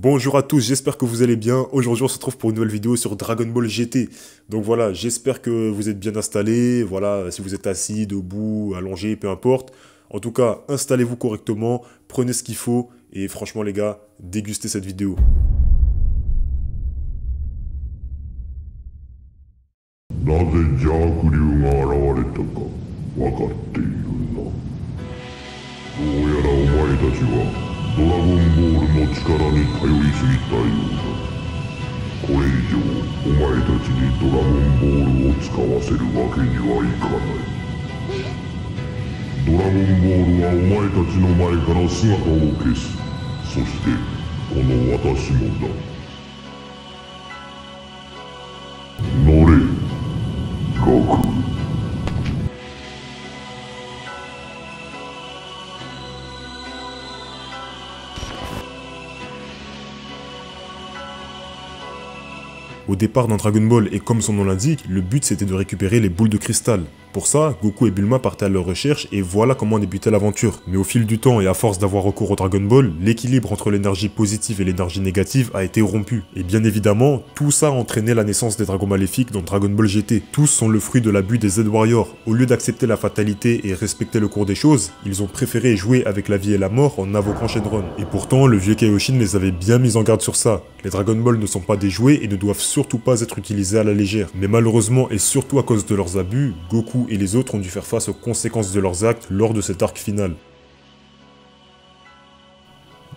Bonjour à tous, j'espère que vous allez bien. Aujourd'hui on se retrouve pour une nouvelle vidéo sur Dragon Ball GT. Donc voilà, j'espère que vous êtes bien installés. Voilà, si vous êtes assis, debout, allongé, peu importe. En tout cas, installez-vous correctement, prenez ce qu'il faut. Et franchement les gars, dégustez cette vidéo. なぜ邪悪竜が現れたか分かっているな。どうやらお前たちはドラゴンボールの力に頼りすぎたようだ。これ以上お前たちにドラゴンボールを使わせるわけにはいかない。ドラゴンボールはお前たちの前から姿を消す。そしてこの私もだ。乗れ悟空。Au départ dans Dragon Ball, et comme son nom l'indique, le but c'était de récupérer les boules de cristal. Pour ça, Goku et Bulma partaient à leur recherche et voilà comment débutait l'aventure. Mais au fil du temps et à force d'avoir recours au Dragon Ball, l'équilibre entre l'énergie positive et l'énergie négative a été rompu. Et bien évidemment, tout ça a entraîné la naissance des dragons maléfiques dans Dragon Ball GT. Tous sont le fruit de l'abus des Z-Warriors. Au lieu d'accepter la fatalité et respecter le cours des choses, ils ont préféré jouer avec la vie et la mort en invoquant Shenron. Et pourtant, le vieux Kaioshin les avait bien mis en garde sur ça. Les Dragon Ball ne sont pas des jouets et ne doivent surtout pas être utilisés à la légère. Mais malheureusement, et surtout à cause de leurs abus, Goku et les autres ont dû faire face aux conséquences de leurs actes lors de cet arc final.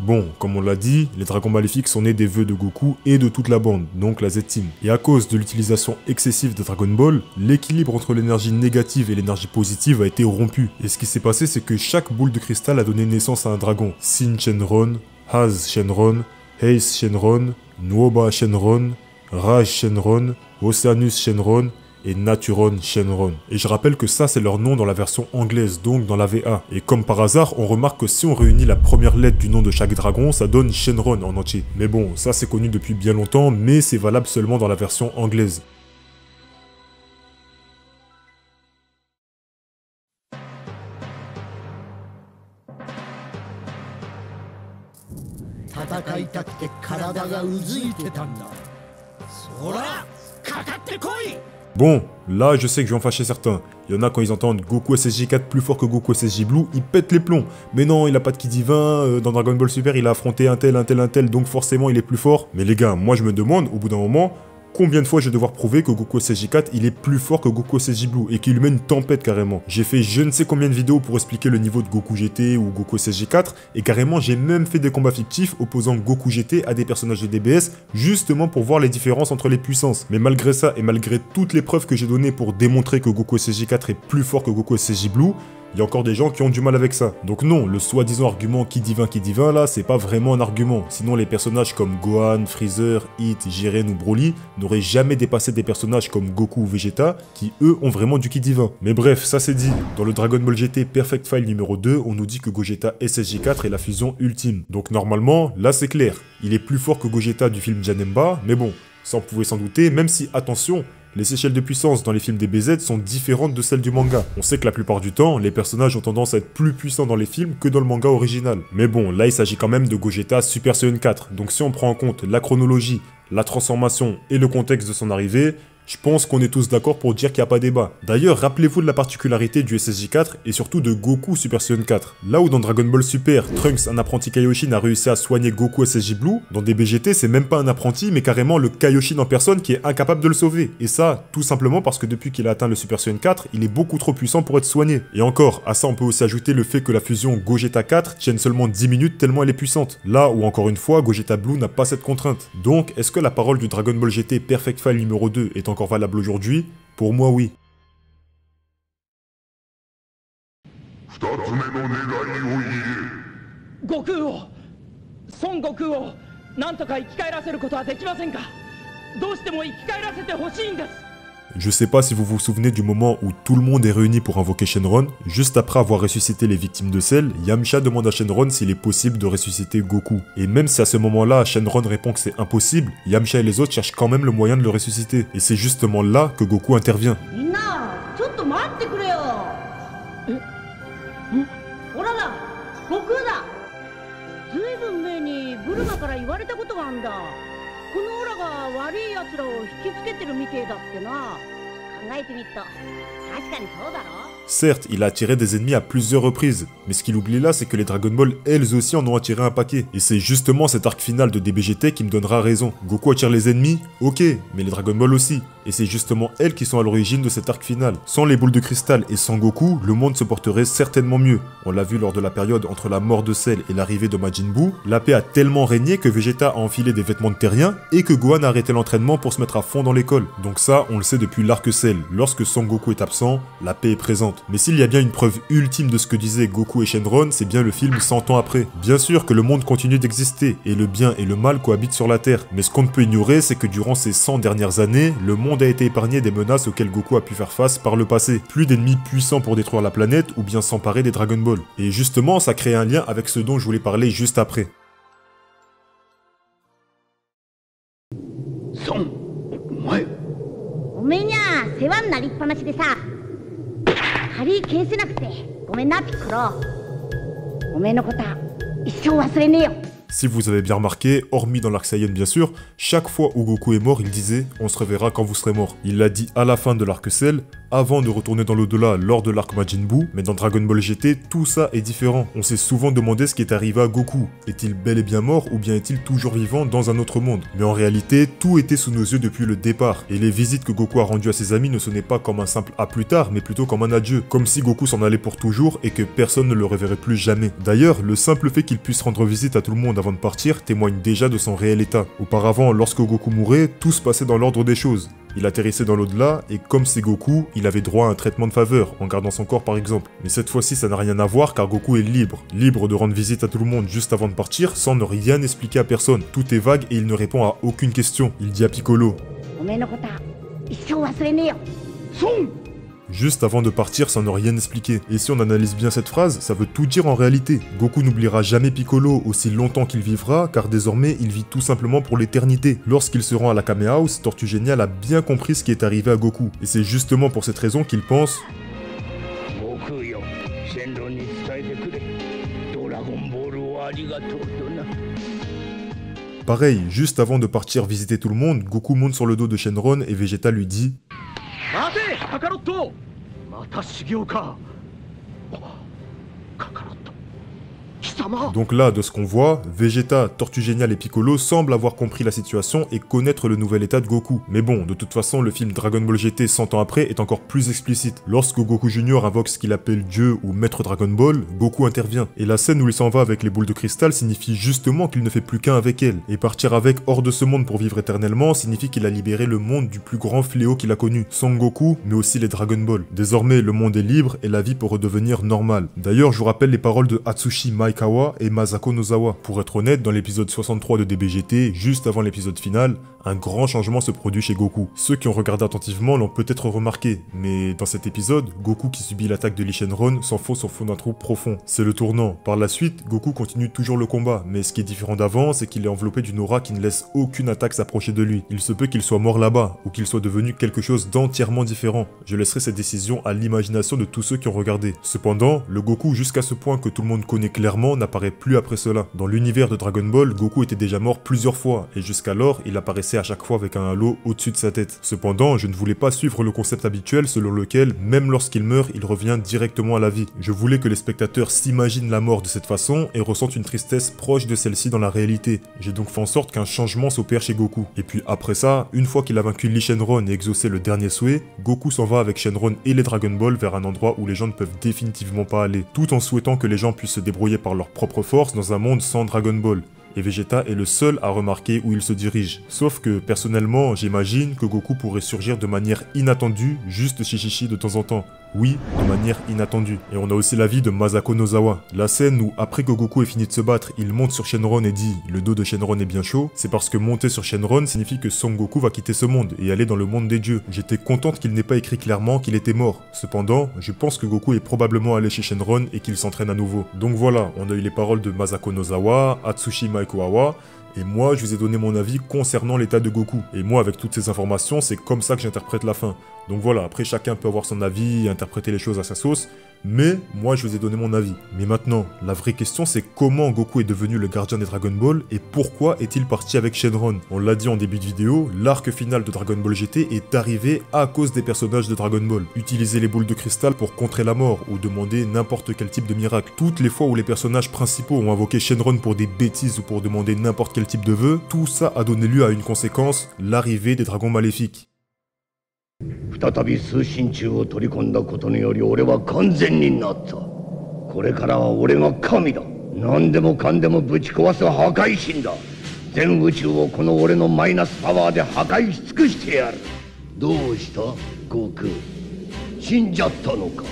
Bon, comme on l'a dit, les dragons maléfiques sont nés des vœux de Goku et de toute la bande, donc la Z-Team. Et à cause de l'utilisation excessive de Dragon Ball, l'équilibre entre l'énergie négative et l'énergie positive a été rompu. Et ce qui s'est passé, c'est que chaque boule de cristal a donné naissance à un dragon. Sin Shenron, Haz Shenron, Ace Shenron, Nuoba Shenron, Raj Shenron, Oceanus Shenron et Naturon Shenron. Et je rappelle que ça c'est leur nom dans la version anglaise, donc dans la VA. Et comme par hasard, on remarque que si on réunit la première lettre du nom de chaque dragon, ça donne Shenron en entier. Mais bon, ça c'est connu depuis bien longtemps, mais c'est valable seulement dans la version anglaise. Bon, là je sais que je vais en fâcher certains. Il y en a quand ils entendent Goku SSJ4 plus fort que Goku SSJ Blue, ils pètent les plombs. Mais non, il a pas de ki divin, dans Dragon Ball Super il a affronté un tel, donc forcément il est plus fort. Mais les gars, moi je me demande, au bout d'un moment, combien de fois je vais devoir prouver que Goku SSJ4 il est plus fort que Goku SSJ Blue et qu'il lui met une tempête carrément. J'ai fait je ne sais combien de vidéos pour expliquer le niveau de Goku GT ou Goku SSJ4 et carrément j'ai même fait des combats fictifs opposant Goku GT à des personnages de DBS justement pour voir les différences entre les puissances. Mais malgré ça et malgré toutes les preuves que j'ai données pour démontrer que Goku SSJ4 est plus fort que Goku SSJ Blue, il y a encore des gens qui ont du mal avec ça. Donc non, le soi-disant argument ki divin là, c'est pas vraiment un argument. Sinon les personnages comme Gohan, Freezer, Hit, Jiren ou Broly n'auraient jamais dépassé des personnages comme Goku ou Vegeta qui eux ont vraiment du ki divin. Mais bref, ça c'est dit. Dans le Dragon Ball GT Perfect File numéro 2, on nous dit que Gogeta SSJ4 est la fusion ultime. Donc normalement, là c'est clair. Il est plus fort que Gogeta du film Janemba, mais bon, ça on pouvait s'en douter, même si, attention, les échelles de puissance dans les films DBZ sont différentes de celles du manga. On sait que la plupart du temps, les personnages ont tendance à être plus puissants dans les films que dans le manga original. Mais bon, là il s'agit quand même de Gogeta Super Saiyan 4, donc si on prend en compte la chronologie, la transformation et le contexte de son arrivée, je pense qu'on est tous d'accord pour dire qu'il n'y a pas débat. D'ailleurs, rappelez-vous de la particularité du SSJ4 et surtout de Goku Super Saiyan 4. Là où dans Dragon Ball Super, Trunks, un apprenti Kaioshin, a réussi à soigner Goku SSJ Blue, dans DBGT, c'est même pas un apprenti, mais carrément le Kaioshin en personne qui est incapable de le sauver. Et ça, tout simplement parce que depuis qu'il a atteint le Super Saiyan 4, il est beaucoup trop puissant pour être soigné. Et encore, à ça on peut aussi ajouter le fait que la fusion Gogeta 4 tienne seulement 10 minutes tellement elle est puissante. Là où encore une fois, Gogeta Blue n'a pas cette contrainte. Donc, est-ce que la parole du Dragon Ball GT Perfect File numéro 2 est encore valable aujourd'hui? Pour moi, oui. 二つ目の願いを言え。悟空を、孫悟空をなんとか生き返らせることはできませんか。どうしても生き返らせてほしいんです。 Je sais pas si vous vous souvenez du moment où tout le monde est réuni pour invoquer Shenron. Juste après avoir ressuscité les victimes de Cell, Yamcha demande à Shenron s'il est possible de ressusciter Goku. Et même si à ce moment-là, Shenron répond que c'est impossible, Yamcha et les autres cherchent quand même le moyen de le ressusciter. Et c'est justement là que Goku intervient. 様から言われたことがあんだ。このオラが悪い奴らを引きつけてるみてえだってな。考えてみっと確かにそうだろ。Certes, il a attiré des ennemis à plusieurs reprises, mais ce qu'il oublie là, c'est que les Dragon Ball, elles aussi, en ont attiré un paquet. Et c'est justement cet arc final de DBGT qui me donnera raison. Goku attire les ennemis, ok, mais les Dragon Ball aussi. Et c'est justement elles qui sont à l'origine de cet arc final. Sans les boules de cristal et sans Goku, le monde se porterait certainement mieux. On l'a vu lors de la période entre la mort de Cell et l'arrivée de Majin Buu, la paix a tellement régné que Vegeta a enfilé des vêtements de terrien et que Gohan a arrêté l'entraînement pour se mettre à fond dans l'école. Donc ça, on le sait depuis l'arc Cell. Lorsque Son Goku est absent, la paix est présente. Mais s'il y a bien une preuve ultime de ce que disaient Goku et Shenron, c'est bien le film 100 ans après. Bien sûr que le monde continue d'exister, et le bien et le mal cohabitent sur la Terre. Mais ce qu'on ne peut ignorer, c'est que durant ces 100 dernières années, le monde a été épargné des menaces auxquelles Goku a pu faire face par le passé. Plus d'ennemis puissants pour détruire la planète, ou bien s'emparer des Dragon Ball. Et justement, ça crée un lien avec ce dont je voulais parler juste après. Son, moi. おめえにゃ世話になりっぱなしでさ、借り返せなくてごめんなピッコロ。おめえのことは一生忘れねえよ。 Si vous avez bien remarqué, hormis dans l'arc Saiyan bien sûr, chaque fois où Goku est mort, il disait « On se reverra quand vous serez mort ». Il l'a dit à la fin de l'arc Cell, avant de retourner dans l'au-delà lors de l'arc Majin Buu, mais dans Dragon Ball GT, tout ça est différent. On s'est souvent demandé ce qui est arrivé à Goku. Est-il bel et bien mort ou bien est-il toujours vivant dans un autre monde? Mais en réalité, tout était sous nos yeux depuis le départ. Et les visites que Goku a rendues à ses amis ne sonnaient pas comme un simple « à plus tard », mais plutôt comme un adieu. Comme si Goku s'en allait pour toujours et que personne ne le reverrait plus jamais. D'ailleurs, le simple fait qu'il puisse rendre visite à tout le monde avant de partir témoigne déjà de son réel état. Auparavant, lorsque Goku mourait, tout se passait dans l'ordre des choses. Il atterrissait dans l'au-delà, et comme c'est Goku, il avait droit à un traitement de faveur, en gardant son corps par exemple. Mais cette fois-ci, ça n'a rien à voir car Goku est libre. Libre de rendre visite à tout le monde juste avant de partir, sans ne rien expliquer à personne. Tout est vague et il ne répond à aucune question. Il dit à Piccolo juste avant de partir sans ne rien expliquer. Et si on analyse bien cette phrase, ça veut tout dire en réalité. Goku n'oubliera jamais Piccolo aussi longtemps qu'il vivra, car désormais il vit tout simplement pour l'éternité. Lorsqu'il se rend à la Kame House, Tortue Géniale a bien compris ce qui est arrivé à Goku. Et c'est justement pour cette raison qu'il pense pareil, juste avant de partir visiter tout le monde, Goku monte sur le dos de Shenron et Vegeta lui dit Donc là, de ce qu'on voit, Vegeta, Tortue Géniale et Piccolo semblent avoir compris la situation et connaître le nouvel état de Goku. Mais bon, de toute façon, le film Dragon Ball GT 100 ans après est encore plus explicite. Lorsque Goku Junior invoque ce qu'il appelle Dieu ou Maître Dragon Ball, Goku intervient. Et la scène où il s'en va avec les boules de cristal signifie justement qu'il ne fait plus qu'un avec elle. Et partir avec hors de ce monde pour vivre éternellement signifie qu'il a libéré le monde du plus grand fléau qu'il a connu, Son Goku, mais aussi les Dragon Ball. Désormais, le monde est libre et la vie peut redevenir normale. D'ailleurs, je vous rappelle les paroles de Atsushi Maekawa et Masako Nozawa. Pour être honnête, dans l'épisode 63 de DBGT, juste avant l'épisode final, un grand changement se produit chez Goku. Ceux qui ont regardé attentivement l'ont peut-être remarqué, mais dans cet épisode, Goku qui subit l'attaque de Lee Shenron s'enfonce au fond d'un trou profond. C'est le tournant. Par la suite, Goku continue toujours le combat, mais ce qui est différent d'avant, c'est qu'il est enveloppé d'une aura qui ne laisse aucune attaque s'approcher de lui. Il se peut qu'il soit mort là-bas, ou qu'il soit devenu quelque chose d'entièrement différent. Je laisserai cette décision à l'imagination de tous ceux qui ont regardé. Cependant, le Goku jusqu'à ce point que tout le monde connaît clairement n'apparaît plus après cela. Dans l'univers de Dragon Ball, Goku était déjà mort plusieurs fois, et jusqu'alors, il apparaissait à chaque fois avec un halo au-dessus de sa tête. Cependant, je ne voulais pas suivre le concept habituel selon lequel, même lorsqu'il meurt, il revient directement à la vie. Je voulais que les spectateurs s'imaginent la mort de cette façon et ressentent une tristesse proche de celle-ci dans la réalité. J'ai donc fait en sorte qu'un changement s'opère chez Goku. Et puis après ça, une fois qu'il a vaincu Lee Shenron et exaucé le dernier souhait, Goku s'en va avec Shenron et les Dragon Ball vers un endroit où les gens ne peuvent définitivement pas aller, tout en souhaitant que les gens puissent se débrouiller par leur propre force dans un monde sans Dragon Ball. Et Vegeta est le seul à remarquer où il se dirige. Sauf que, personnellement, j'imagine que Goku pourrait surgir de manière inattendue, juste chez Chichi de temps en temps. Oui, de manière inattendue. Et on a aussi l'avis de Masako Nozawa. La scène où, après que Goku ait fini de se battre, il monte sur Shenron et dit « Le dos de Shenron est bien chaud », c'est parce que monter sur Shenron signifie que Son Goku va quitter ce monde et aller dans le monde des dieux. J'étais contente qu'il n'ait pas écrit clairement qu'il était mort. Cependant, je pense que Goku est probablement allé chez Shenron et qu'il s'entraîne à nouveau. Donc voilà, on a eu les paroles de Masako Nozawa, Atsushi Maekawa, et moi, je vous ai donné mon avis concernant l'état de Goku. Et moi, avec toutes ces informations, c'est comme ça que j'interprète la fin. Donc voilà, après chacun peut avoir son avis et interpréter les choses à sa sauce. Mais moi je vous ai donné mon avis. Mais maintenant, la vraie question c'est comment Goku est devenu le gardien des Dragon Ball et pourquoi est-il parti avec Shenron? On l'a dit en début de vidéo, l'arc final de Dragon Ball GT est arrivé à cause des personnages de Dragon Ball. Utiliser les boules de cristal pour contrer la mort ou demander n'importe quel type de miracle. Toutes les fois où les personnages principaux ont invoqué Shenron pour des bêtises ou pour demander n'importe quel type de vœu, tout ça a donné lieu à une conséquence, l'arrivée des dragons maléfiques. 再び通信中を取り込んだことにより俺は完全になった。これからは俺が神だ。何でもかんでもぶち壊す破壊神だ。全宇宙をこの俺のマイナスパワーで破壊し尽くしてやる。どうした悟空？死んじゃったのか？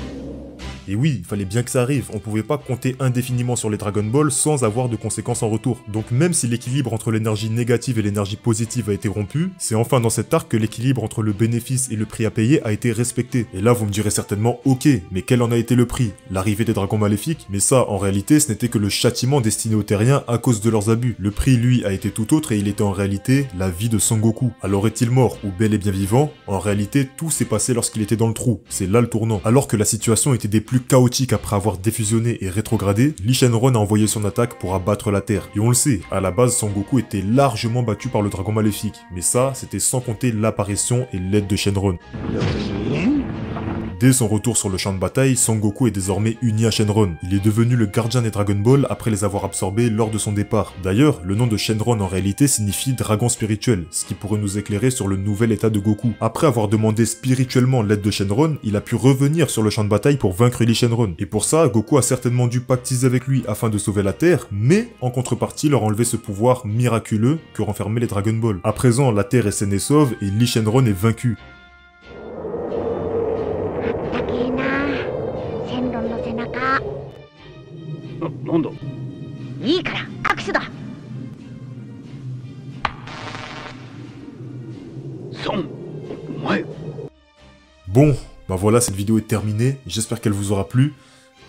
Et oui, il fallait bien que ça arrive, on pouvait pas compter indéfiniment sur les Dragon Ball sans avoir de conséquences en retour. Donc même si l'équilibre entre l'énergie négative et l'énergie positive a été rompu, c'est enfin dans cet arc que l'équilibre entre le bénéfice et le prix à payer a été respecté. Et là vous me direz certainement, ok, mais quel en a été le prix? L'arrivée des dragons maléfiques? Mais ça, en réalité, ce n'était que le châtiment destiné aux terriens à cause de leurs abus. Le prix, lui, a été tout autre et il était en réalité la vie de Son Goku. Alors est-il mort ou bel et bien vivant? En réalité, tout s'est passé lorsqu'il était dans le trou. C'est là le tournant. Alors que la situation était des plus chaotique après avoir défusionné et rétrogradé, Lee Shenron a envoyé son attaque pour abattre la Terre. Et on le sait, à la base, Son Goku était largement battu par le dragon maléfique. Mais ça, c'était sans compter l'apparition et l'aide de Shenron. Dès son retour sur le champ de bataille, Son Goku est désormais uni à Shenron. Il est devenu le gardien des Dragon Ball après les avoir absorbés lors de son départ. D'ailleurs, le nom de Shenron en réalité signifie dragon spirituel, ce qui pourrait nous éclairer sur le nouvel état de Goku. Après avoir demandé spirituellement l'aide de Shenron, il a pu revenir sur le champ de bataille pour vaincre Lee Shenron. Et pour ça, Goku a certainement dû pactiser avec lui afin de sauver la Terre, mais en contrepartie leur enlever ce pouvoir miraculeux que renfermaient les Dragon Ball. À présent, la Terre est saine et sauve et Lee Shenron est vaincu. なんだいいから握手だ。孫お前 Bon, bah voilà, cette vidéo est terminée, j'espère qu'elle vous aura plu.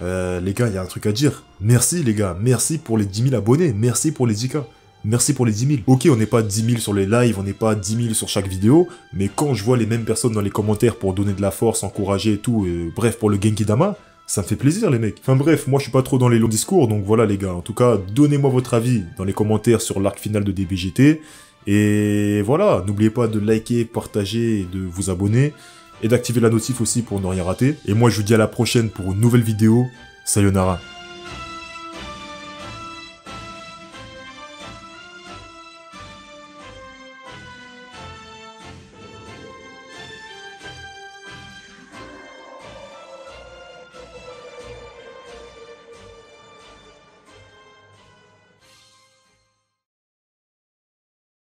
Les gars, il y a un truc à dire. Merci les gars, merci pour les 10 000 abonnés, merci pour les 10K. Merci pour les 10 000. Ok, on n'est pas 10 000 sur les lives, on n'est pas 10 000 sur chaque vidéo, mais quand je vois les mêmes personnes dans les commentaires pour donner de la force, encourager et tout, bref, pour le Genkidama, ça me fait plaisir les mecs. Enfin bref, moi je suis pas trop dans les longs discours, donc voilà les gars. En tout cas, donnez-moi votre avis dans les commentaires sur l'arc final de DBGT. Et voilà, n'oubliez pas de liker, partager et de vous abonner. Et d'activer la notif aussi pour ne rien rater. Et moi je vous dis à la prochaine pour une nouvelle vidéo. Sayonara.